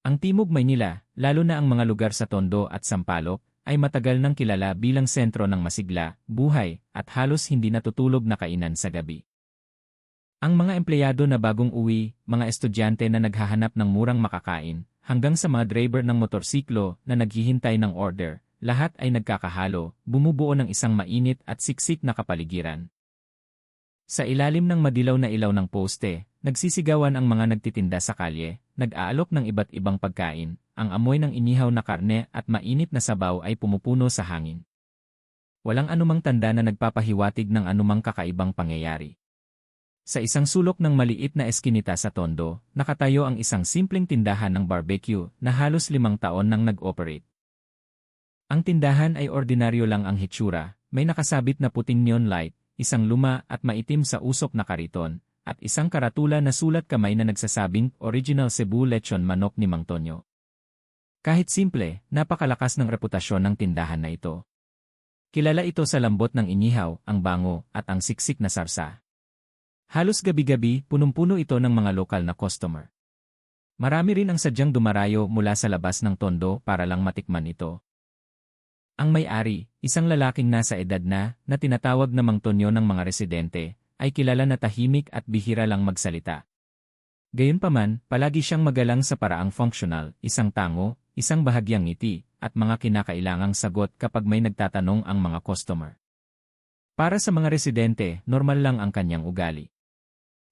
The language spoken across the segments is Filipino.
Ang Timog Maynila, lalo na ang mga lugar sa Tondo at Sampaloc, ay matagal nang kilala bilang sentro ng masigla, buhay, at halos hindi natutulog na kainan sa gabi. Ang mga empleyado na bagong uwi, mga estudyante na naghahanap ng murang makakain, hanggang sa mga driver ng motorsiklo na naghihintay ng order, lahat ay nagkakahalo, bumubuo ng isang mainit at siksik na kapaligiran. Sa ilalim ng madilaw na ilaw ng poste, nagsisigawan ang mga nagtitinda sa kalye, nag-aalok ng iba't ibang pagkain, ang amoy ng inihaw na karne at mainit na sabaw ay pumupuno sa hangin. Walang anumang tanda na nagpapahiwatig ng anumang kakaibang pangyayari. Sa isang sulok ng maliit na eskinita sa Tondo, nakatayo ang isang simpleng tindahan ng barbecue na halos 5 taon nang nag-operate. Ang tindahan ay ordinaryo lang ang hitsura, may nakasabit na puting neon light, isang luma at maitim sa usok na kariton, at isang karatula na sulat kamay na nagsasabing Original Cebu Lechon Manok ni Mang Tonyo. Kahit simple, napakalakas ng reputasyon ng tindahan na ito. Kilala ito sa lambot ng inihaw, ang bango, at ang siksik na sarsa. Halos gabi-gabi, punong-puno ito ng mga lokal na customer. Marami rin ang sadyang dumarayo mula sa labas ng Tondo para lang matikman ito. Ang may-ari, isang lalaking nasa edad na tinatawag na Mang Tonyo ng mga residente, ay kilala na tahimik at bihira lang magsalita. Gayunpaman, palagi siyang magalang sa paraang functional, isang tango, isang bahagyang ngiti, at mga kinakailangang sagot kapag may nagtatanong ang mga customer. Para sa mga residente, normal lang ang kanyang ugali.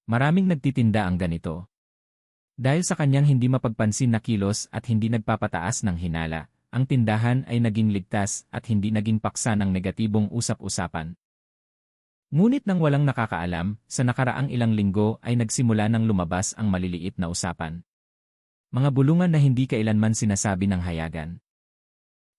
Maraming nagtitinda ang ganito. Dahil sa kanyang hindi mapagpansin na kilos at hindi nagpapataas ng hinala, ang tindahan ay naging ligtas at hindi naging paksa ng negatibong usap-usapan. Ngunit nang walang nakakaalam, sa nakaraang ilang linggo ay nagsimula nang lumabas ang maliliit na usapan. Mga bulungan na hindi kailanman sinasabi ng hayagan.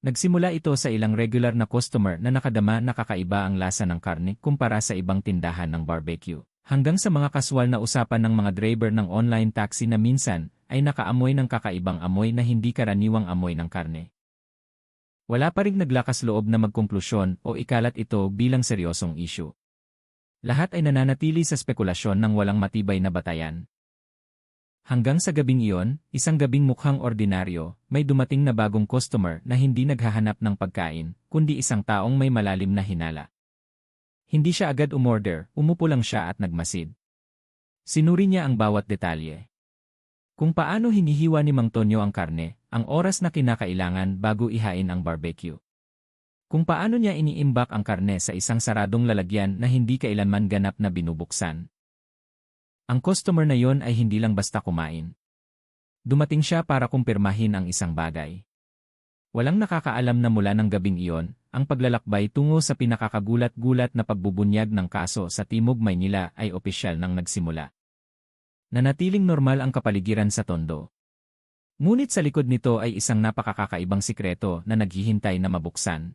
Nagsimula ito sa ilang regular na customer na nakadama na kakaiba ang lasa ng karne kumpara sa ibang tindahan ng barbecue, hanggang sa mga kaswal na usapan ng mga driver ng online taxi na minsan ay nakaamoy ng kakaibang amoy na hindi karaniwang amoy ng karne. Wala pa ring naglakas loob na magkonklusyon o ikalat ito bilang seryosong issue. Lahat ay nananatili sa spekulasyon ng walang matibay na batayan. Hanggang sa gabing iyon, isang gabing mukhang ordinaryo, may dumating na bagong customer na hindi naghahanap ng pagkain, kundi isang taong may malalim na hinala. Hindi siya agad umorder, umupo lang siya at nagmasid. Sinuri niya ang bawat detalye. Kung paano hinihiwa ni Mang Tonyo ang karne, ang oras na kinakailangan bago ihain ang barbecue. Kung paano niya iniimbak ang karne sa isang saradong lalagyan na hindi kailanman ganap na binubuksan. Ang customer na yon ay hindi lang basta kumain. Dumating siya para kumpirmahin ang isang bagay. Walang nakakaalam na mula ng gabing iyon, ang paglalakbay tungo sa pinakakagulat-gulat na pagbubunyag ng kaso sa Timog Maynila ay opisyal nang nagsimula. Nanatiling normal ang kapaligiran sa Tondo. Ngunit sa likod nito ay isang napakakakaibang sikreto na naghihintay na mabuksan.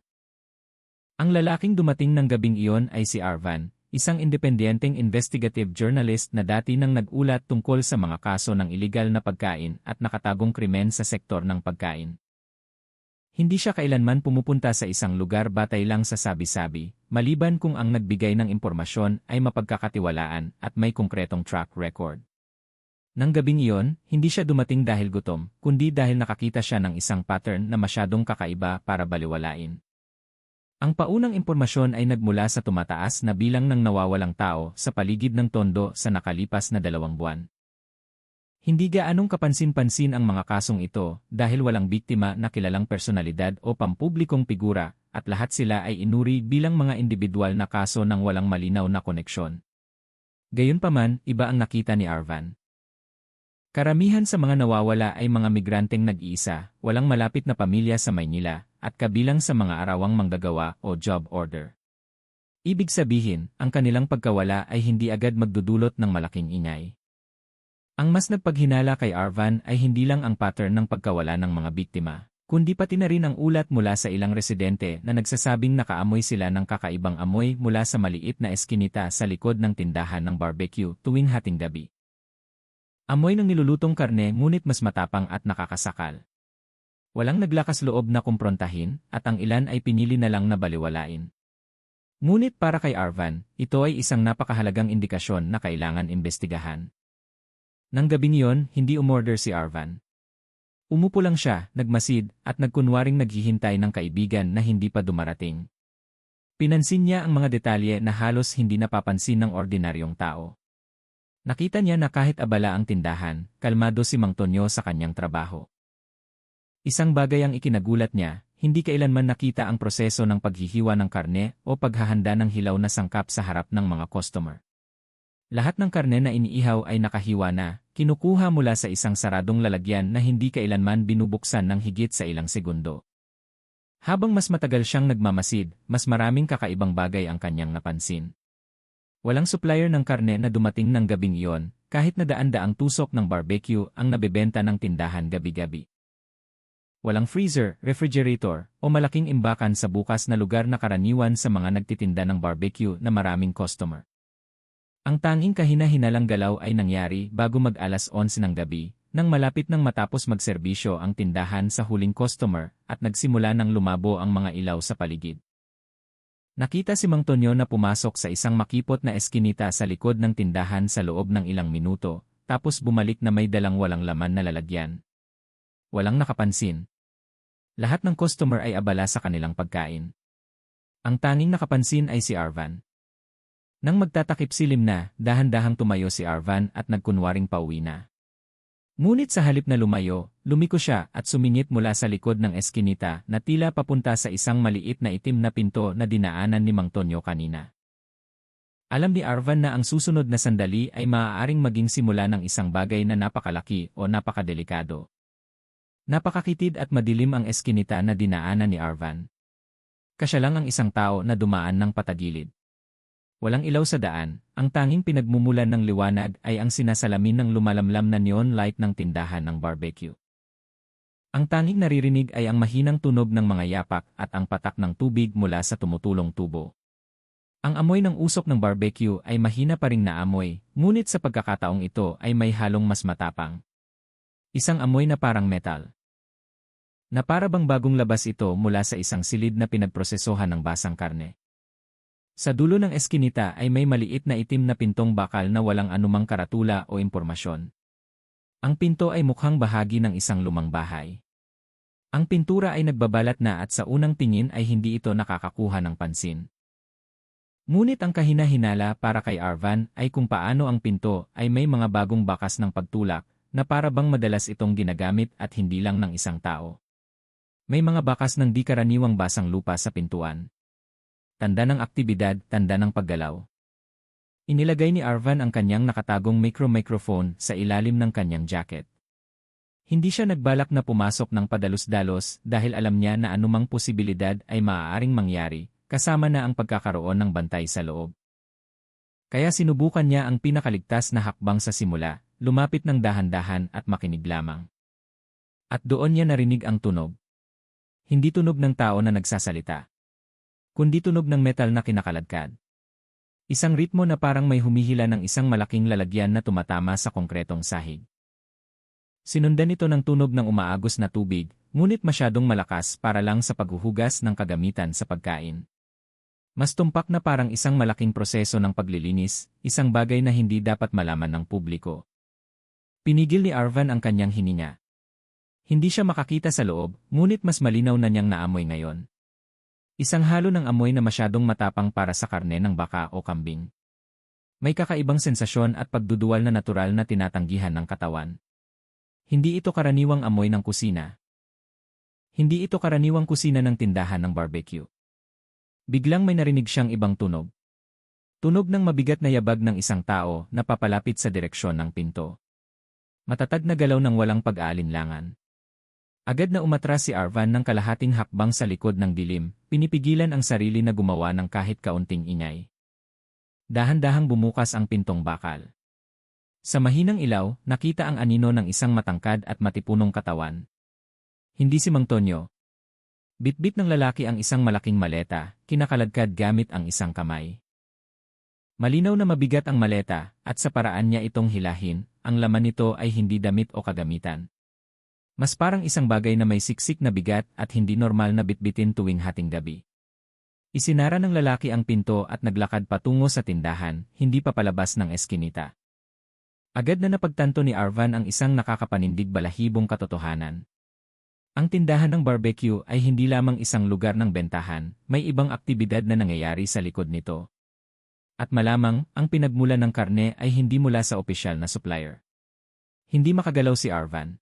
Ang lalaking dumating ng gabing iyon ay si Arvan, isang independenteng investigative journalist na dati nang nag-ulat tungkol sa mga kaso ng iligal na pagkain at nakatagong krimen sa sektor ng pagkain. Hindi siya kailanman pumupunta sa isang lugar batay lang sa sabi-sabi, maliban kung ang nagbigay ng impormasyon ay mapagkakatiwalaan at may konkretong track record. Nang gabing iyon, hindi siya dumating dahil gutom, kundi dahil nakakita siya ng isang pattern na masyadong kakaiba para baliwalain. Ang paunang impormasyon ay nagmula sa tumataas na bilang ng nawawalang tao sa paligid ng Tondo sa nakalipas na 2 buwan. Hindi gaanong kapansin-pansin ang mga kasong ito dahil walang biktima na kilalang personalidad o pampublikong figura at lahat sila ay inuri bilang mga individual na kaso ng walang malinaw na koneksyon. Gayunpaman, iba ang nakita ni Arvan. Karamihan sa mga nawawala ay mga migranteng nag-iisa, walang malapit na pamilya sa Maynila, at kabilang sa mga arawang manggagawa o job order. Ibig sabihin, ang kanilang pagkawala ay hindi agad magdudulot ng malaking ingay. Ang mas nagpaghinala kay Arvan ay hindi lang ang pattern ng pagkawala ng mga biktima, kundi pati na rin ang ulat mula sa ilang residente na nagsasabing nakaamoy sila ng kakaibang amoy mula sa maliit na eskinita sa likod ng tindahan ng barbecue tuwing hating gabi. Amoy ng nilulutong karne ngunit mas matapang at nakakasakal. Walang naglakas loob na kumprontahin at ang ilan ay pinili na lang na baliwalain. Ngunit para kay Arvan, ito ay isang napakahalagang indikasyon na kailangan imbestigahan. Nang gabing iyon, hindi umorder si Arvan. Umupo lang siya, nagmasid, at nagkunwaring naghihintay ng kaibigan na hindi pa dumarating. Pinansin niya ang mga detalye na halos hindi napapansin ng ordinaryong tao. Nakita niya na kahit abala ang tindahan, kalmado si Mang Tonyo sa kanyang trabaho. Isang bagay ang ikinagulat niya, hindi kailanman nakita ang proseso ng paghihiwa ng karne o paghahanda ng hilaw na sangkap sa harap ng mga customer. Lahat ng karne na iniihaw ay nakahiwa na, kinukuha mula sa isang saradong lalagyan na hindi kailanman binubuksan ng higit sa ilang segundo. Habang mas matagal siyang nagmamasid, mas maraming kakaibang bagay ang kanyang napansin. Walang supplier ng karne na dumating ng gabing iyon, kahit na daan-daang tusok ng barbecue ang nabebenta ng tindahan gabi-gabi. Walang freezer, refrigerator, o malaking imbakan sa bukas na lugar na karaniwan sa mga nagtitinda ng barbecue na maraming customer. Ang tanging kahina-hinalang galaw ay nangyari bago mag-alas 11 ng gabi, nang malapit nang matapos magserbisyo ang tindahan sa huling customer at nagsimula ng lumabo ang mga ilaw sa paligid. Nakita si Mang Tonyo na pumasok sa isang makipot na eskinita sa likod ng tindahan sa loob ng ilang minuto, tapos bumalik na may dalang walang laman na lalagyan. Walang nakapansin. Lahat ng customer ay abala sa kanilang pagkain. Ang tanging nakapansin ay si Arvan. Nang magtatakip silim na, dahan-dahang tumayo si Arvan at nagkunwaring pauwi na. Ngunit sa halip na lumayo, lumiko siya at sumingit mula sa likod ng eskinita na tila papunta sa isang maliit na itim na pinto na dinaanan ni Mang Tonyo kanina. Alam ni Arvan na ang susunod na sandali ay maaaring maging simula ng isang bagay na napakalaki o napakadelikado. Napakakitid at madilim ang eskinita na dinaanan ni Arvan. Kasya lang ang isang tao na dumaan ng patagilid. Walang ilaw sa daan, ang tanging pinagmumulan ng liwanag ay ang sinasalamin ng lumalamlam na neon light ng tindahan ng barbecue. Ang tanging naririnig ay ang mahinang tunog ng mga yapak at ang patak ng tubig mula sa tumutulong tubo. Ang amoy ng usok ng barbecue ay mahina pa ring naamoy, ngunit sa pagkakataong ito ay may halong mas matapang. Isang amoy na parang metal. Na para bang bagong labas ito mula sa isang silid na pinagprosesohan ng basang karne. Sa dulo ng eskinita ay may maliit na itim na pintong bakal na walang anumang karatula o impormasyon. Ang pinto ay mukhang bahagi ng isang lumang bahay. Ang pintura ay nagbabalat na at sa unang tingin ay hindi ito nakakakuha ng pansin. Ngunit ang kahina-hinala para kay Arvan ay kung paano ang pinto ay may mga bagong bakas ng pagtulak na para bang madalas itong ginagamit at hindi lang ng isang tao. May mga bakas ng di karaniwang basang lupa sa pintuan. Tanda ng aktibidad, tanda ng paggalaw. Inilagay ni Arvan ang kanyang nakatagong microphone sa ilalim ng kanyang jacket. Hindi siya nagbalak na pumasok ng padalos-dalos dahil alam niya na anumang posibilidad ay maaaring mangyari, kasama na ang pagkakaroon ng bantay sa loob. Kaya sinubukan niya ang pinakaligtas na hakbang sa simula, lumapit ng dahan-dahan at makinig lamang. At doon niya narinig ang tunog. Hindi tunog ng tao na nagsasalita, kundi tunog ng metal na kinakaladkad. Isang ritmo na parang may humihila ng isang malaking lalagyan na tumatama sa konkretong sahig. Sinundan ito ng tunog ng umaagos na tubig, ngunit masyadong malakas para lang sa paghuhugas ng kagamitan sa pagkain. Mas tumpak na parang isang malaking proseso ng paglilinis, isang bagay na hindi dapat malaman ng publiko. Pinigil ni Arvan ang kanyang hininga. Hindi siya makakita sa loob, ngunit mas malinaw na niyang naamoy ngayon. Isang halo ng amoy na masyadong matapang para sa karne ng baka o kambing. May kakaibang sensasyon at pagduduwal na natural na tinatanggihan ng katawan. Hindi ito karaniwang amoy ng kusina. Hindi ito karaniwang kusina ng tindahan ng barbecue. Biglang may narinig siyang ibang tunog. Tunog ng mabigat na yabag ng isang tao na papalapit sa direksyon ng pinto. Matatag na galaw ng walang pag-aalinlangan. Agad na umatras si Arvan ng kalahating hakbang sa likod ng dilim, pinipigilan ang sarili na gumawa ng kahit kaunting ingay. Dahan-dahang bumukas ang pintong bakal. Sa mahinang ilaw, nakita ang anino ng isang matangkad at matipunong katawan. Hindi si Mang Tonyo. Bitbit ng lalaki ang isang malaking maleta, kinakaladkad gamit ang isang kamay. Malinaw na mabigat ang maleta, at sa paraan niya itong hilahin, ang laman nito ay hindi damit o kagamitan. Mas parang isang bagay na may siksik na bigat at hindi normal na bitbitin tuwing hating gabi. Isinara ng lalaki ang pinto at naglakad patungo sa tindahan, hindi pa palabas ng eskinita. Agad na napagtanto ni Arvan ang isang nakakapanindig balahibong katotohanan. Ang tindahan ng barbecue ay hindi lamang isang lugar ng bentahan, may ibang aktibidad na nangyayari sa likod nito. At malamang, ang pinagmulan ng karne ay hindi mula sa opisyal na supplier. Hindi makagalaw si Arvan.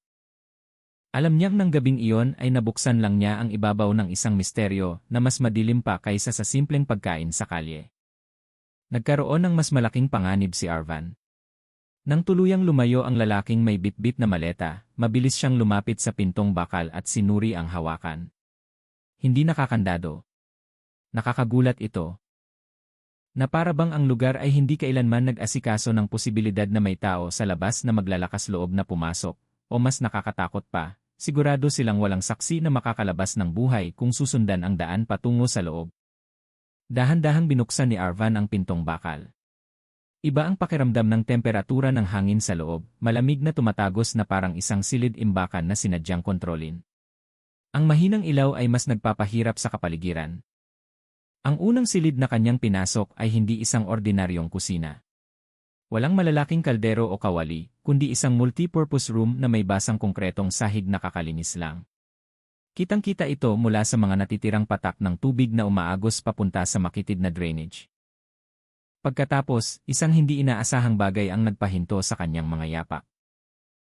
Alam niyang ng gabing iyon ay nabuksan lang niya ang ibabaw ng isang misteryo na mas madilim pa kaysa sa simpleng pagkain sa kalye. Nagkaroon ng mas malaking panganib si Arvan. Nang tuluyang lumayo ang lalaking may bitbit na maleta, mabilis siyang lumapit sa pintong bakal at sinuri ang hawakan. Hindi nakakandado. Nakakagulat ito. Na para bang ang lugar ay hindi kailanman nag-asikaso ng posibilidad na may tao sa labas na maglalakas loob na pumasok, o mas nakakatakot pa, sigurado silang walang saksi na makakalabas ng buhay kung susundan ang daan patungo sa loob. Dahan-dahang binuksan ni Arvan ang pintong bakal. Iba ang pakiramdam ng temperatura ng hangin sa loob, malamig na tumatagos na parang isang silid-imbakan na sinadyang kontrolin. Ang mahinang ilaw ay mas nagpapahirap sa kapaligiran. Ang unang silid na kanyang pinasok ay hindi isang ordinaryong kusina. Walang malalaking kaldero o kawali, kundi isang multi-purpose room na may basang konkretong sahig na kakalinis lang. Kitang-kita ito mula sa mga natitirang patak ng tubig na umaagos papunta sa makitid na drainage. Pagkatapos, isang hindi inaasahang bagay ang nagpahinto sa kanyang mga yapak.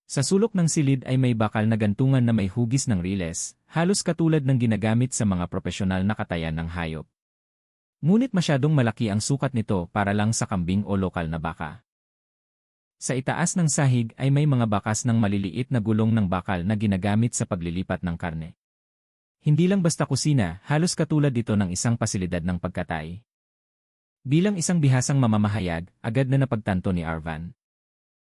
Sa sulok ng silid ay may bakal na gantungan na may hugis ng riles, halos katulad ng ginagamit sa mga propesyonal na katayan ng hayop. Ngunit masyadong malaki ang sukat nito para lang sa kambing o lokal na baka. Sa itaas ng sahig ay may mga bakas ng maliliit na gulong ng bakal na ginagamit sa paglilipat ng karne. Hindi lang basta kusina, halos katulad dito ng isang pasilidad ng pagkatay. Bilang isang bihasang mamamahayag, agad na napagtanto ni Arvan.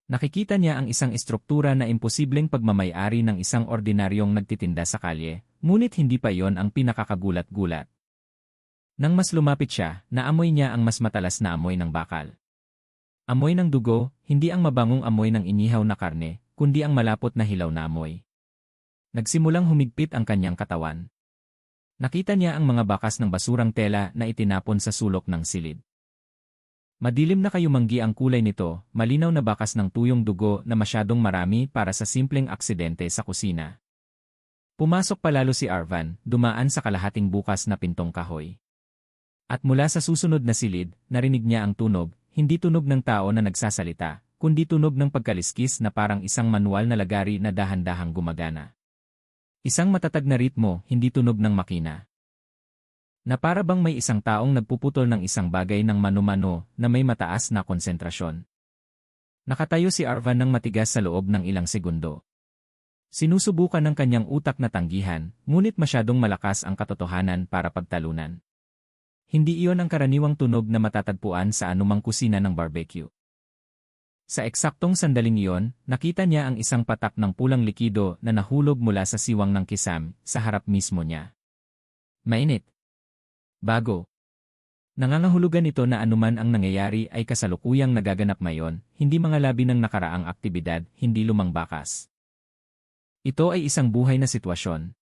Nakikita niya ang isang estruktura na imposibleng pagmamay-ari ng isang ordinaryong nagtitinda sa kalye, ngunit hindi pa iyon ang pinakakagulat-gulat. Nang mas lumapit siya, naamoy niya ang mas matalas na amoy ng bakal. Amoy ng dugo, hindi ang mabangong amoy ng inihaw na karne, kundi ang malapot na hilaw na amoy. Nagsimulang humigpit ang kanyang katawan. Nakita niya ang mga bakas ng basurang tela na itinapon sa sulok ng silid. Madilim na kayumanggi ang kulay nito, malinaw na bakas ng tuyong dugo na masyadong marami para sa simpleng aksidente sa kusina. Pumasok palalo si Arvan, dumaan sa kalahating bukas na pintong kahoy. At mula sa susunod na silid, narinig niya ang tunog, hindi tunog ng tao na nagsasalita, kundi tunog ng pagkaliskis na parang isang manual na lagari na dahan-dahang gumagana. Isang matatag na ritmo, hindi tunog ng makina. Na para bang may isang taong nagpuputol ng isang bagay ng mano-mano na may mataas na konsentrasyon. Nakatayo si Arvan ng matigas sa loob ng ilang segundo. Sinusubukan ng kanyang utak na tanggihan, ngunit masyadong malakas ang katotohanan para pagtalunan. Hindi iyon ang karaniwang tunog na matatagpuan sa anumang kusina ng barbecue. Sa eksaktong sandaling iyon, nakita niya ang isang patak ng pulang likido na nahulog mula sa siwang ng kisam sa harap mismo niya. Mainit. Bago. Nangangahulugan ito na anuman ang nangyayari ay kasalukuyang nagaganap ngayon, hindi mga labi ng nakaraang aktibidad, hindi lumang bakas. Ito ay isang buhay na sitwasyon.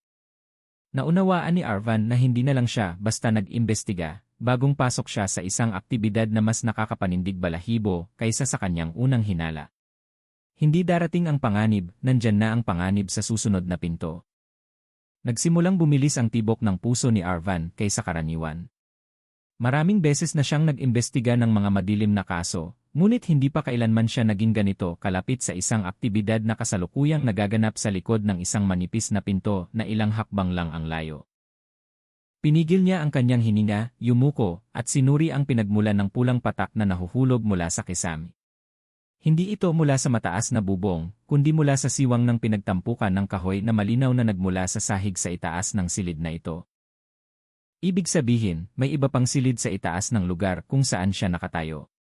Naunawaan ni Arvan na hindi na lang siya basta nag-imbestiga, bagong pasok siya sa isang aktibidad na mas nakakapanindig balahibo kaysa sa kanyang unang hinala. Hindi darating ang panganib, nandyan na ang panganib sa susunod na pinto. Nagsimulang bumilis ang tibok ng puso ni Arvan kaysa karaniwan. Maraming beses na siyang nag-imbestiga ng mga madilim na kaso, ngunit hindi pa kailanman siya naging ganito kalapit sa isang aktibidad na kasalukuyang nagaganap sa likod ng isang manipis na pinto na ilang hakbang lang ang layo. Pinigil niya ang kanyang hininga, yumuko, at sinuri ang pinagmulan ng pulang patak na nahuhulog mula sa kisame. Hindi ito mula sa mataas na bubong, kundi mula sa siwang ng pinagtampukan ng kahoy na malinaw na nagmula sa sahig sa itaas ng silid na ito. Ibig sabihin, may iba pang silid sa itaas ng lugar kung saan siya nakatayo.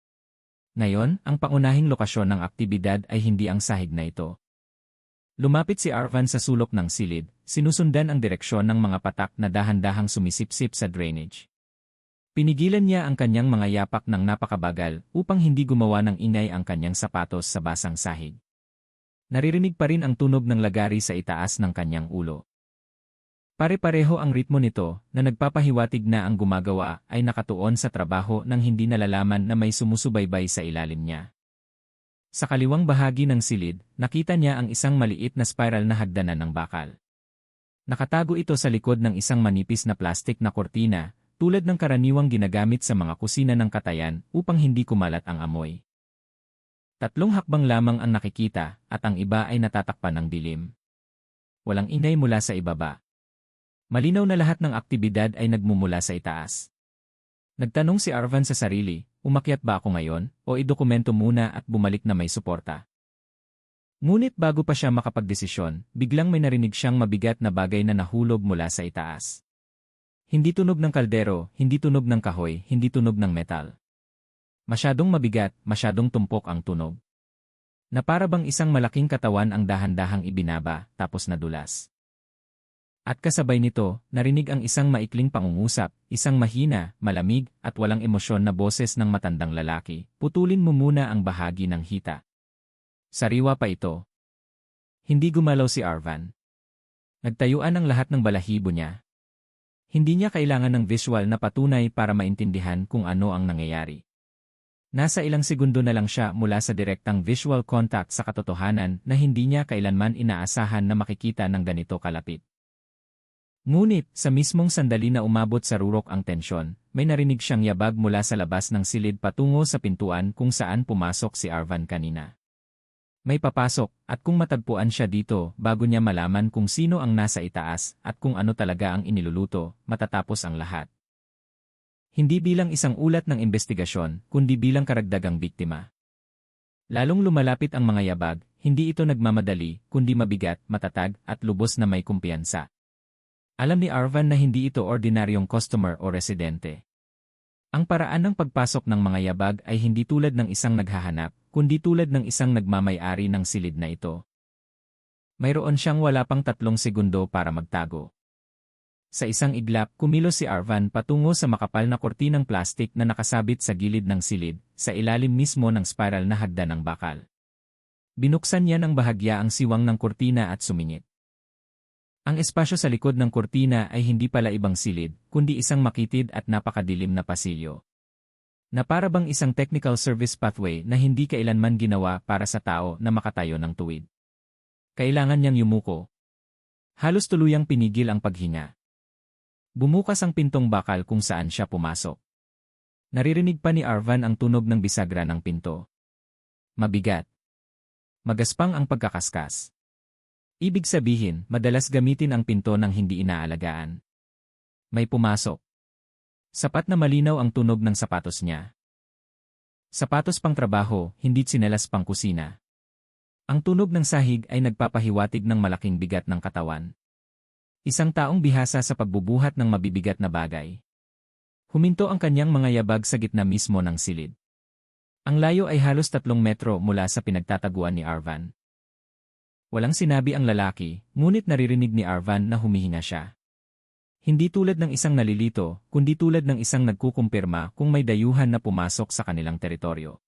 Ngayon, ang pangunahing lokasyon ng aktibidad ay hindi ang sahig na ito. Lumapit si Arvan sa sulok ng silid, sinusundan ang direksyon ng mga patak na dahan-dahang sumisipsip sa drainage. Pinigilan niya ang kanyang mga yapak ng napakabagal upang hindi gumawa ng ingay ang kanyang sapatos sa basang sahig. Naririnig pa rin ang tunog ng lagari sa itaas ng kanyang ulo. Pare-pareho ang ritmo nito na nagpapahiwatig na ang gumagawa ay nakatuon sa trabaho nang hindi nalalaman na may sumusubaybay sa ilalim niya. Sa kaliwang bahagi ng silid, nakita niya ang isang maliit na spiral na hagdanan ng bakal. Nakatago ito sa likod ng isang manipis na plastik na kortina, tulad ng karaniwang ginagamit sa mga kusina ng katayan upang hindi kumalat ang amoy. 3 hakbang lamang ang nakikita at ang iba ay natatakpan ng dilim. Walang ingay mula sa ibaba. Malinaw na lahat ng aktibidad ay nagmumula sa itaas. Nagtanong si Arvan sa sarili, umakyat ba ako ngayon o idokumento muna at bumalik na may suporta? Ngunit bago pa siya makapagdesisyon, biglang may narinig siyang mabigat na bagay na nahulog mula sa itaas. Hindi tunog ng kaldero, hindi tunog ng kahoy, hindi tunog ng metal. Masyadong mabigat, masyadong tumpok ang tunog. Na para bang isang malaking katawan ang dahan-dahang ibinaba, tapos nadulas. At kasabay nito, narinig ang isang maikling pangungusap, isang mahina, malamig, at walang emosyon na boses ng matandang lalaki. Putulin mo muna ang bahagi ng hita. Sariwa pa ito. Hindi gumalaw si Arvan. Nagtayuan ang lahat ng balahibo niya. Hindi niya kailangan ng visual na patunay para maintindihan kung ano ang nangyayari. Nasa ilang segundo na lang siya mula sa direktang visual contact sa katotohanan na hindi niya kailanman inaasahan na makikita ng ganito kalapit. Ngunit, sa mismong sandali na umabot sa rurok ang tensyon, may narinig siyang yabag mula sa labas ng silid patungo sa pintuan kung saan pumasok si Arvan kanina. May papasok, at kung matagpuan siya dito bago niya malaman kung sino ang nasa itaas at kung ano talaga ang iniluluto, matatapos ang lahat. Hindi bilang isang ulat ng investigasyon, kundi bilang karagdagang biktima. Lalong lumalapit ang mga yabag, hindi ito nagmamadali, kundi mabigat, matatag, at lubos na may kumpiyansa. Alam ni Arvan na hindi ito ordinaryong customer o residente. Ang paraan ng pagpasok ng mga yabag ay hindi tulad ng isang naghahanap, kundi tulad ng isang nagmamay-ari ng silid na ito. Mayroon siyang wala pang 3 segundo para magtago. Sa isang iglap, kumilos si Arvan patungo sa makapal na kortinang plastik na nakasabit sa gilid ng silid, sa ilalim mismo ng spiral na hagdan ng bakal. Binuksan niya ng bahagya ang siwang ng kortina at sumingit. Ang espasyo sa likod ng kortina ay hindi pala ibang silid, kundi isang makitid at napakadilim na pasilyo. Na para bang isang technical service pathway na hindi kailanman ginawa para sa tao na makatayo ng tuwid. Kailangan niyang yumuko. Halos tuluyang pinigil ang paghinga. Bumukas ang pintong bakal kung saan siya pumasok. Naririnig pa ni Arvan ang tunog ng bisagra ng pinto. Mabigat. Magaspang ang pagkakaskas. Ibig sabihin, madalas gamitin ang pinto ng hindi inaalagaan. May pumasok. Sapat na malinaw ang tunog ng sapatos niya. Sapatos pang trabaho, hindi tsinelas pang kusina. Ang tunog ng sahig ay nagpapahiwatig ng malaking bigat ng katawan. Isang taong bihasa sa pagbubuhat ng mabibigat na bagay. Huminto ang kanyang mga yabag sa gitna mismo ng silid. Ang layo ay halos 3 metro mula sa pinagtataguan ni Arvan. Walang sinabi ang lalaki, ngunit naririnig ni Arvan na humihinga siya. Hindi tulad ng isang nalilito, kundi tulad ng isang nagkukumpirma kung may dayuhan na pumasok sa kanilang teritoryo.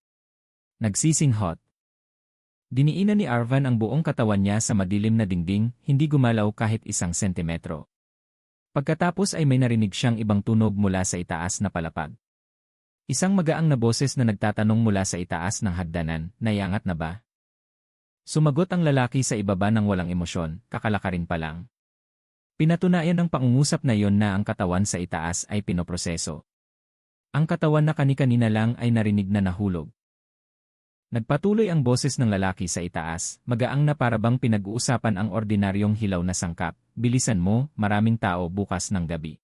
Nagsisinghot. Diniinan ni Arvan ang buong katawan niya sa madilim na dingding, hindi gumalaw kahit 1 sentimetro. Pagkatapos ay may narinig siyang ibang tunog mula sa itaas na palapag. Isang magaang na boses na nagtatanong mula sa itaas ng hagdanan, naiangat na ba? Sumagot ang lalaki sa ibaba ng walang emosyon, kakalakarin pa lang. Pinatunayan ng pangungusap na iyon na ang katawan sa itaas ay pinoproseso. Ang katawan na kani-kanina lang ay narinig na nahulog. Nagpatuloy ang boses ng lalaki sa itaas, magaang na parabang pinag-uusapan ang ordinaryong hilaw na sangkap, bilisan mo, maraming tao bukas ng gabi.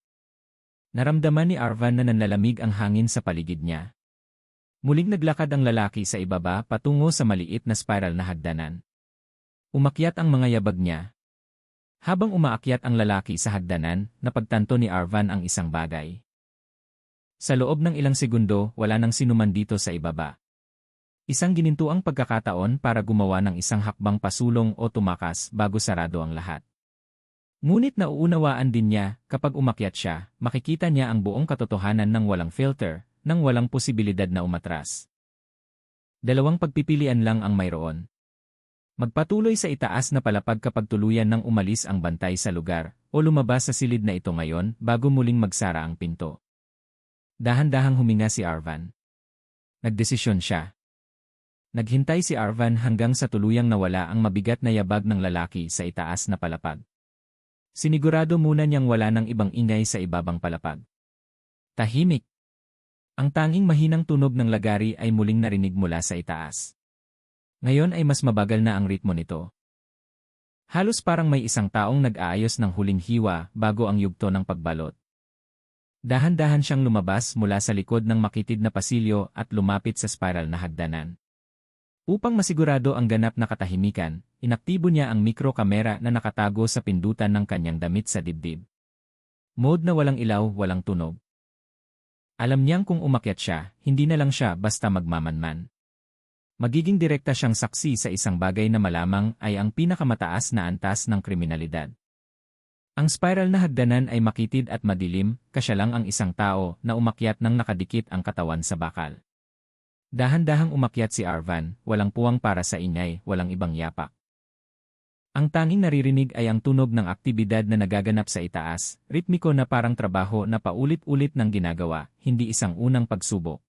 Naramdaman ni Arvan na nanlalamig ang hangin sa paligid niya. Muling naglakad ang lalaki sa ibaba patungo sa maliit na spiral na hagdanan. Umakyat ang mga yabag niya. Habang umaakyat ang lalaki sa hagdanan, napagtanto ni Arvan ang isang bagay. Sa loob ng ilang segundo, wala nang sinuman dito sa ibaba. Isang ginintuang pagkakataon para gumawa ng isang hakbang pasulong o tumakas bago sarado ang lahat. Ngunit nauunawaan din niya, kapag umakyat siya, makikita niya ang buong katotohanan ng walang filter, ng walang posibilidad na umatras. 2 pagpipilian lang ang mayroon. Magpatuloy sa itaas na palapag kapag tuluyan nang umalis ang bantay sa lugar, o lumabas sa silid na ito ngayon bago muling magsara ang pinto. Dahan-dahang huminga si Arvan. Nagdesisyon siya. Naghintay si Arvan hanggang sa tuluyang nawala ang mabigat na yabag ng lalaki sa itaas na palapag. Sinigurado muna niyang wala ng ibang ingay sa ibabang palapag. Tahimik. Ang tanging mahinang tunog ng lagari ay muling narinig mula sa itaas. Ngayon ay mas mabagal na ang ritmo nito. Halos parang may isang taong nag-aayos ng huling hiwa bago ang yugto ng pagbalot. Dahan-dahan siyang lumabas mula sa likod ng makitid na pasilyo at lumapit sa spiral na hagdanan. Upang masigurado ang ganap na katahimikan, inaktibo niya ang mikro-kamera na nakatago sa pindutan ng kanyang damit sa dibdib. Mode na walang ilaw, walang tunog. Alam niyang kung umakyat siya, hindi na lang siya basta magmamanman. Magiging direkta siyang saksi sa isang bagay na malamang ay ang pinakamataas na antas ng kriminalidad. Ang spiral na hagdanan ay makitid at madilim, kasya lang ang isang tao na umakyat nang nakadikit ang katawan sa bakal. Dahan-dahang umakyat si Arvan, walang puwang para sa ingay, walang ibang yapak. Ang tanging naririnig ay ang tunog ng aktibidad na nagaganap sa itaas, ritmiko na parang trabaho na paulit-ulit ng ginagawa, hindi isang unang pagsubok.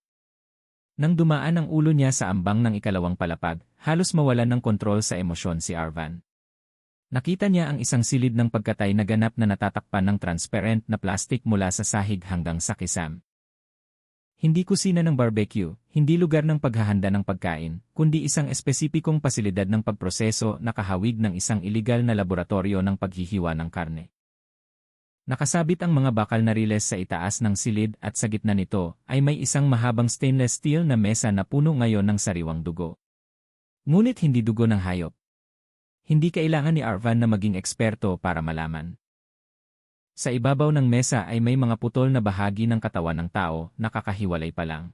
Nang dumaan ang ulo niya sa ambang ng ikalawang palapag, halos mawalan ng kontrol sa emosyon si Arvan. Nakita niya ang isang silid ng pagkatay na ganap na natatakpan ng transparent na plastik mula sa sahig hanggang sa kisam. Hindi kusina ng barbecue, hindi lugar ng paghahanda ng pagkain, kundi isang espesipikong pasilidad ng pagproseso na kahawig ng isang iligal na laboratorio ng paghihiwa ng karne. Nakasabit ang mga bakal na riles sa itaas ng silid at sa gitna nito ay may isang mahabang stainless steel na mesa na puno ngayon ng sariwang dugo. Ngunit hindi dugo ng hayop. Hindi kailangan ni Arvan na maging eksperto para malaman. Sa ibabaw ng mesa ay may mga putol na bahagi ng katawan ng tao na kakahiwalay pa lang.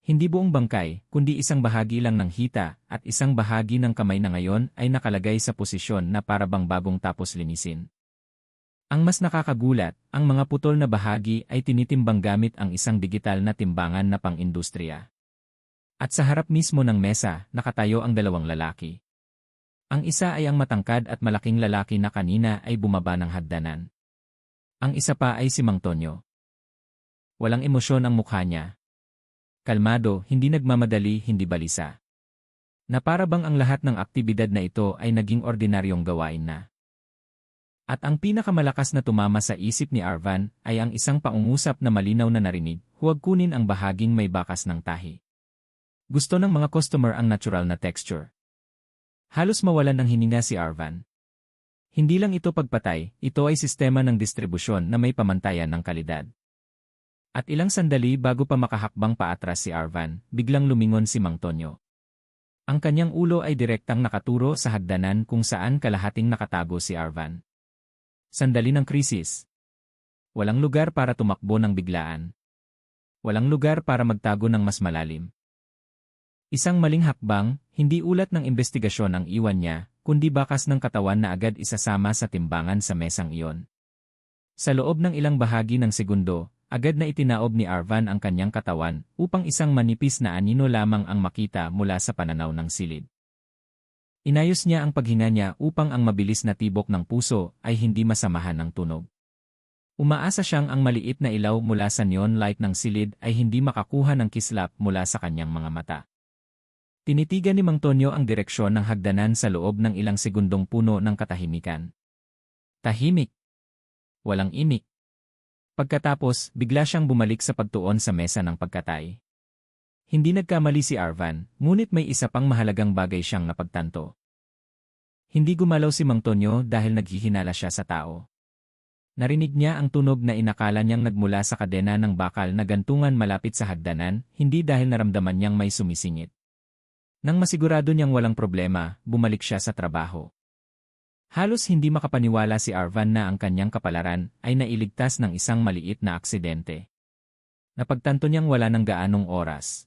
Hindi buong bangkay, kundi isang bahagi lang ng hita at isang bahagi ng kamay na ngayon ay nakalagay sa posisyon na parabang bagong tapos linisin. Ang mas nakakagulat, ang mga putol na bahagi ay tinitimbang gamit ang isang digital na timbangan na pang-industriya. At sa harap mismo ng mesa, nakatayo ang dalawang lalaki. Ang isa ay ang matangkad at malaking lalaki na kanina ay bumaba ng hagdanan. Ang isa pa ay si Mang Tonyo. Walang emosyon ang mukha niya. Kalmado, hindi nagmamadali, hindi balisa. Na para bang ang lahat ng aktibidad na ito ay naging ordinaryong gawain na. At ang pinakamalakas na tumama sa isip ni Arvan ay ang isang paungusap na malinaw na narinig, huwag kunin ang bahaging may bakas ng tahi. Gusto ng mga customer ang natural na texture. Halos mawalan ng hininga si Arvan. Hindi lang ito pagpatay, ito ay sistema ng distribusyon na may pamantayan ng kalidad. At ilang sandali bago pa makahakbang paatras si Arvan, biglang lumingon si Mang Tonyo. Ang kanyang ulo ay direktang nakaturo sa hagdanan kung saan kalahating nakatago si Arvan. Sandali ng krisis. Walang lugar para tumakbo ng biglaan. Walang lugar para magtago ng mas malalim. Isang maling hakbang, hindi ulat ng investigasyon ang iwan niya, kundi bakas ng katawan na agad isasama sa timbangan sa mesang iyon. Sa loob ng ilang bahagi ng segundo, agad na itinaob ni Arvan ang kanyang katawan upang isang manipis na anino lamang ang makita mula sa pananaw ng silid. Inayos niya ang paghinga niya upang ang mabilis na tibok ng puso ay hindi masamahan ng tunog. Umaasa siyang ang maliit na ilaw mula sa neon light ng silid ay hindi makakuha ng kislap mula sa kanyang mga mata. Tinitigan ni Mang Tonyo ang direksyon ng hagdanan sa loob ng ilang segundong puno ng katahimikan. Tahimik. Walang imik. Pagkatapos, bigla siyang bumalik sa pagtuon sa mesa ng pagkatay. Hindi nagkamali si Arvan, ngunit may isa pang mahalagang bagay siyang napagtanto. Hindi gumalaw si Mang Tonyo dahil naghihinala siya sa tao. Narinig niya ang tunog na inakala niyang nagmula sa kadena ng bakal na gantungan malapit sa hagdanan, hindi dahil naramdaman niyang may sumisingit. Nang masigurado niyang walang problema, bumalik siya sa trabaho. Halos hindi makapaniwala si Arvan na ang kanyang kapalaran ay nailigtas ng isang maliit na aksidente. Napagtanto niyang wala ng gaanong oras.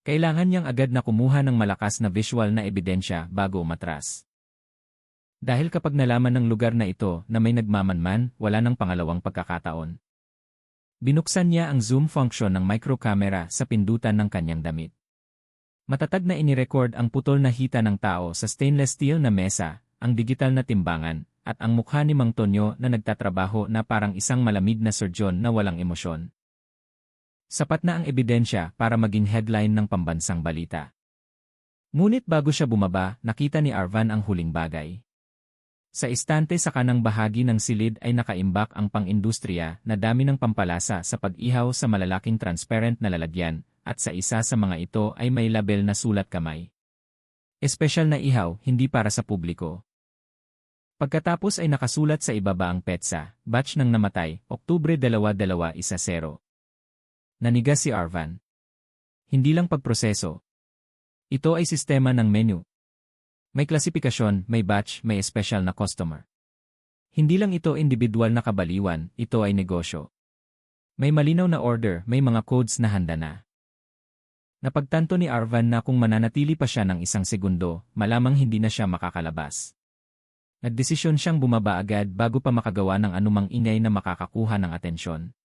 Kailangan niyang agad na kumuha ng malakas na visual na ebidensya bago umatras. Dahil kapag nalaman ng lugar na ito na may nagmamanman, wala ng pangalawang pagkakataon. Binuksan niya ang zoom function ng microcamera sa pindutan ng kanyang damit. Matatag na inirecord ang putol na hita ng tao sa stainless steel na mesa, ang digital na timbangan, at ang mukha ni Mang Tonyo na nagtatrabaho na parang isang malamig na surgeon na walang emosyon. Sapat na ang ebidensya para maging headline ng pambansang balita. Ngunit bago siya bumaba, nakita ni Arvan ang huling bagay. Sa istante sa kanang bahagi ng silid ay nakaimbak ang pang-industriya na dami ng pampalasa sa pag-ihaw sa malalaking transparent na lalagyan, at sa isa sa mga ito ay may label na sulat kamay. Espesyal na ihaw, hindi para sa publiko. Pagkatapos ay nakasulat sa ibaba ang petsa, batch ng namatay, Oktubre 2210. Nanigas si Arvan. Hindi lang pagproseso. Ito ay sistema ng menu. May klasifikasyon, may batch, may espesyal na customer. Hindi lang ito individual na kabaliwan, ito ay negosyo. May malinaw na order, may mga codes na handa na. Napagtanto ni Arvan na kung mananatili pa siya ng 1 segundo, malamang hindi na siya makakalabas. Nagdesisyon siyang bumaba agad bago pa makagawa ng anumang ingay na makakakuha ng atensyon.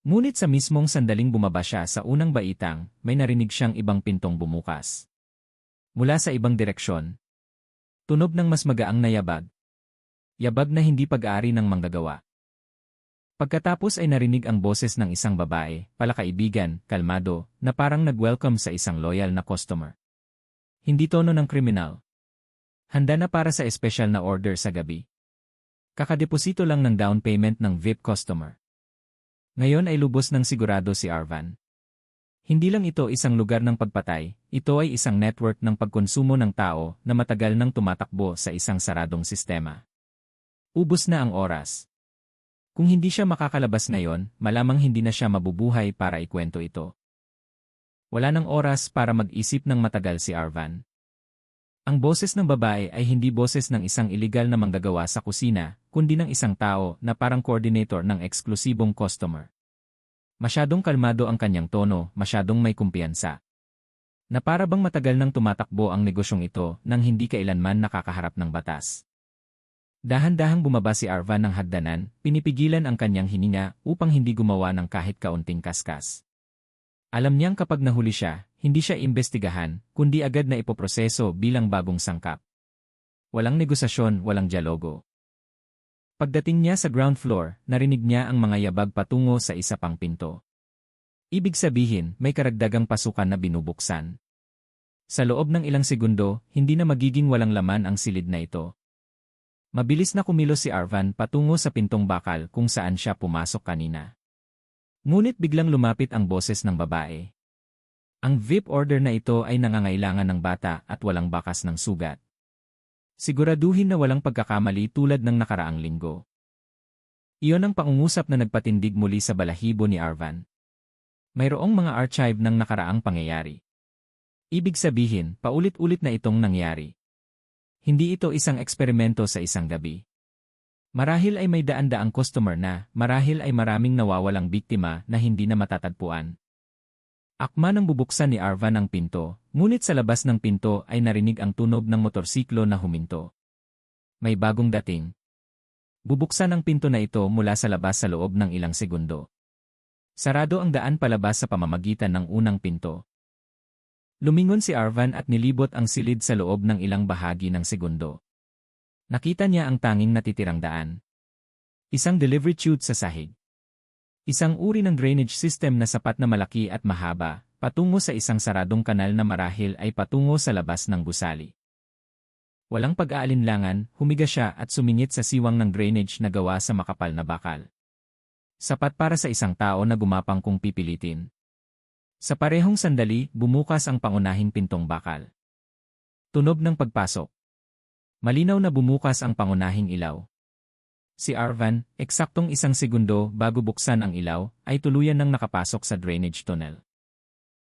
Ngunit sa mismong sandaling bumaba siya sa unang baitang, may narinig siyang ibang pintong bumukas. Mula sa ibang direksyon. Tunog ng mas magaang na yabag. Yabag na hindi pag-aari ng manggagawa. Pagkatapos ay narinig ang boses ng isang babae, palakaibigan, kalmado, na parang nag-welcome sa isang loyal na customer. Hindi tono ng kriminal. Handa na para sa espesyal na order sa gabi. Kakadeposito lang ng down payment ng VIP customer. Ngayon ay lubos ng sigurado si Arvan. Hindi lang ito isang lugar ng pagpatay, ito ay isang network ng pagkonsumo ng tao na matagal nang tumatakbo sa isang saradong sistema. Ubos na ang oras. Kung hindi siya makakalabas ngayon, malamang hindi na siya mabubuhay para ikwento ito. Wala nang oras para mag-isip ng matagal si Arvan. Ang boses ng babae ay hindi boses ng isang iligal na manggagawa sa kusina, kundi ng isang tao na parang coordinator ng eksklusibong customer. Masyadong kalmado ang kanyang tono, masyadong may kumpiyansa. Na para bang matagal nang tumatakbo ang negosyong ito nang hindi kailanman nakakaharap ng batas. Dahan-dahang bumaba si Arvan ng hagdanan, pinipigilan ang kanyang hininga upang hindi gumawa ng kahit kaunting kaskas. Alam niyang kapag nahuli siya, hindi siya imbestigahan, kundi agad na ipoproseso bilang bagong sangkap. Walang negosasyon, walang dialogo. Pagdating niya sa ground floor, narinig niya ang mga yabag patungo sa isa pang pinto. Ibig sabihin, may karagdagang pasukan na binubuksan. Sa loob ng ilang segundo, hindi na magiging walang laman ang silid na ito. Mabilis na kumilos si Arvan patungo sa pintong bakal kung saan siya pumasok kanina. Ngunit biglang lumapit ang boses ng babae. Ang VIP order na ito ay nangangailangan ng bata at walang bakas ng sugat. Siguraduhin na walang pagkakamali tulad ng nakaraang linggo. Iyon ang pangungusap na nagpatindig muli sa balahibo ni Arvan. Mayroong mga archive ng nakaraang pangyayari. Ibig sabihin, paulit-ulit na itong nangyari. Hindi ito isang eksperimento sa isang gabi. Marahil ay may daan-daang customer na, marahil ay maraming nawawalang biktima na hindi na matatagpuan. Akma nang bubuksan ni Arvan ang pinto, ngunit sa labas ng pinto ay narinig ang tunog ng motorsiklo na huminto. May bagong dating. Bubuksan ang pinto na ito mula sa labas sa loob ng ilang segundo. Sarado ang daan palabas sa pamamagitan ng unang pinto. Lumingon si Arvan at nilibot ang silid sa loob ng ilang bahagi ng segundo. Nakita niya ang tanging natitirang daan. Isang delivery chute sa sahig. Isang uri ng drainage system na sapat na malaki at mahaba, patungo sa isang saradong kanal na marahil ay patungo sa labas ng gusali. Walang pag-aalinlangan, humiga siya at sumingit sa siwang ng drainage na gawa sa makapal na bakal. Sapat para sa isang tao na gumapang kung pipilitin. Sa parehong sandali, bumukas ang pangunahing pintong bakal. Tunog ng pagpasok. Malinaw na bumukas ang pangunahing ilaw. Si Arvan, eksaktong 1 segundo bago buksan ang ilaw, ay tuluyan nang nakapasok sa drainage tunnel.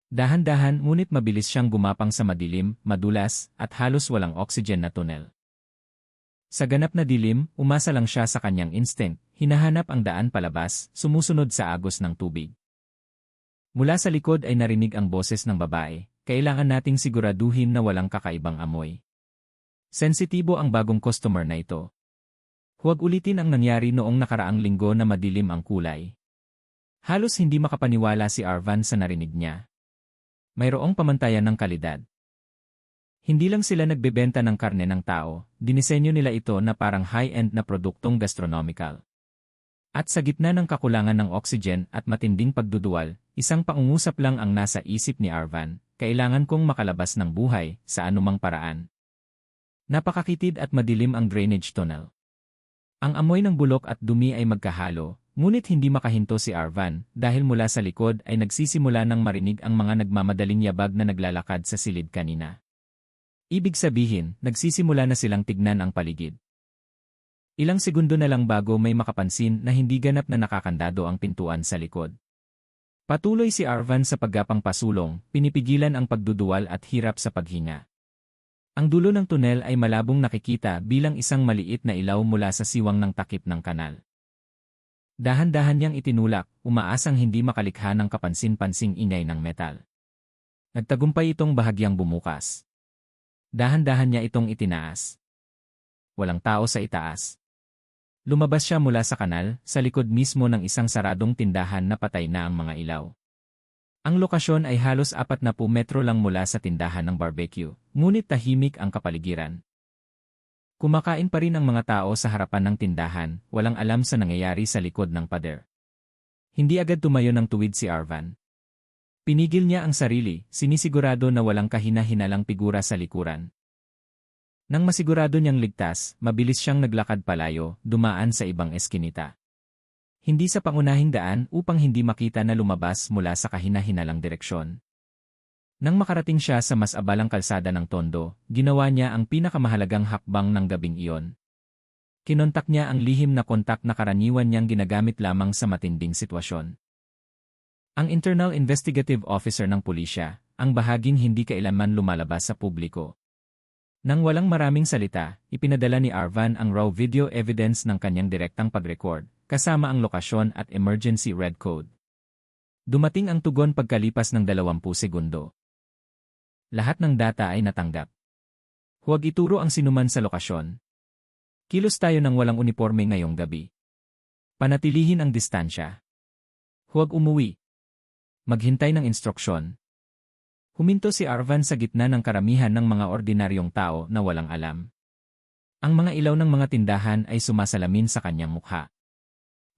Dahan-dahan ngunit mabilis siyang gumapang sa madilim, madulas, at halos walang oxygen na tunnel. Sa ganap na dilim, umasa lang siya sa kanyang instinct, hinahanap ang daan palabas, sumusunod sa agos ng tubig. Mula sa likod ay narinig ang boses ng babae, kailangan nating siguraduhin na walang kakaibang amoy. Sensitibo ang bagong customer na ito. Huwag ulitin ang nangyari noong nakaraang linggo na madilim ang kulay. Halos hindi makapaniwala si Arvan sa narinig niya. Mayroong pamantayan ng kalidad. Hindi lang sila nagbebenta ng karne ng tao, dinisenyo nila ito na parang high-end na produktong gastronomical. At sa gitna ng kakulangan ng oxygen at matinding pagduduwal, isang pangungusap lang ang nasa isip ni Arvan, kailangan kong makalabas ng buhay sa anumang paraan. Napakakitid at madilim ang drainage tunnel. Ang amoy ng bulok at dumi ay magkahalo, ngunit hindi makahinto si Arvan dahil mula sa likod ay nagsisimula ng marinig ang mga nagmamadaling yabag na naglalakad sa silid kanina. Ibig sabihin, nagsisimula na silang tignan ang paligid. Ilang segundo na lang bago may makapansin na hindi ganap na nakakandado ang pintuan sa likod. Patuloy si Arvan sa paggapang pasulong, pinipigilan ang pagduduwal at hirap sa paghinga. Ang dulo ng tunel ay malabong nakikita bilang isang maliit na ilaw mula sa siwang ng takip ng kanal. Dahan-dahan niyang itinulak, umaasang hindi makalikha ng kapansin-pansing ingay ng metal. Nagtagumpay itong bahagyang bumukas. Dahan-dahan niya itong itinaas. Walang tao sa itaas. Lumabas siya mula sa kanal, sa likod mismo ng isang saradong tindahan na patay na ang mga ilaw. Ang lokasyon ay halos 40 metro lang mula sa tindahan ng barbecue, ngunit tahimik ang kapaligiran. Kumakain pa rin ang mga tao sa harapan ng tindahan, walang alam sa nangyayari sa likod ng pader. Hindi agad tumayo ng tuwid si Arvan. Pinigil niya ang sarili, sinisigurado na walang kahina-hinalang figura sa likuran. Nang masigurado niyang ligtas, mabilis siyang naglakad palayo, dumaan sa ibang eskinita. Hindi sa pangunahing daan upang hindi makita na lumabas mula sa kahina-hinalang direksyon. Nang makarating siya sa mas abalang kalsada ng Tondo, ginawa niya ang pinakamahalagang hakbang ng gabing iyon. Kinontak niya ang lihim na kontak na karaniwan niyang ginagamit lamang sa matinding sitwasyon. Ang Internal Investigative Officer ng pulisya, ang bahaging hindi kailanman lumalabas sa publiko. Nang walang maraming salita, ipinadala ni Arvan ang raw video evidence ng kanyang direktang pag-record, kasama ang lokasyon at emergency red code. Dumating ang tugon pagkalipas ng 20 segundo. Lahat ng data ay natanggap. Huwag ituro ang sinuman sa lokasyon. Kilos tayo ng walang uniforme ngayong gabi. Panatilihin ang distansya. Huwag umuwi. Maghintay ng instruksyon. Huminto si Arvan sa gitna ng karamihan ng mga ordinaryong tao na walang alam. Ang mga ilaw ng mga tindahan ay sumasalamin sa kanyang mukha.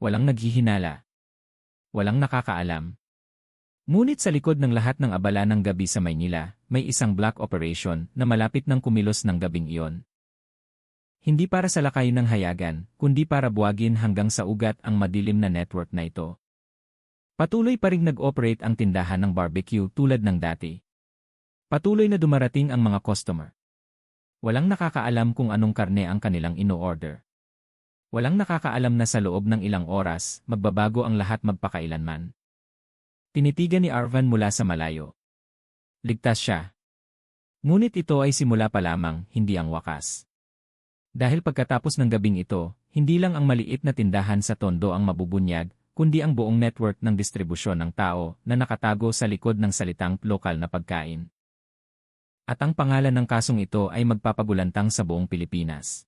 Walang naghihinala. Walang nakakaalam. Ngunit sa likod ng lahat ng abala ng gabi sa Maynila, may isang black operation na malapit ng kumilos ng gabing iyon. Hindi para sa lakay ng hayagan, kundi para buwagin hanggang sa ugat ang madilim na network na ito. Patuloy pa ring nag-operate ang tindahan ng barbecue tulad ng dati. Patuloy na dumarating ang mga customer. Walang nakakaalam kung anong karne ang kanilang ino-order. Walang nakakaalam na sa loob ng ilang oras, magbabago ang lahat magpakailanman. Tinitigan ni Arvan mula sa malayo. Ligtas siya. Ngunit ito ay simula pa lamang, hindi ang wakas. Dahil pagkatapos ng gabing ito, hindi lang ang maliit na tindahan sa Tondo ang mabubunyag, kundi ang buong network ng distribusyon ng tao na nakatago sa likod ng salitang lokal na pagkain. At ang pangalan ng kasong ito ay magpapagulantang sa buong Pilipinas.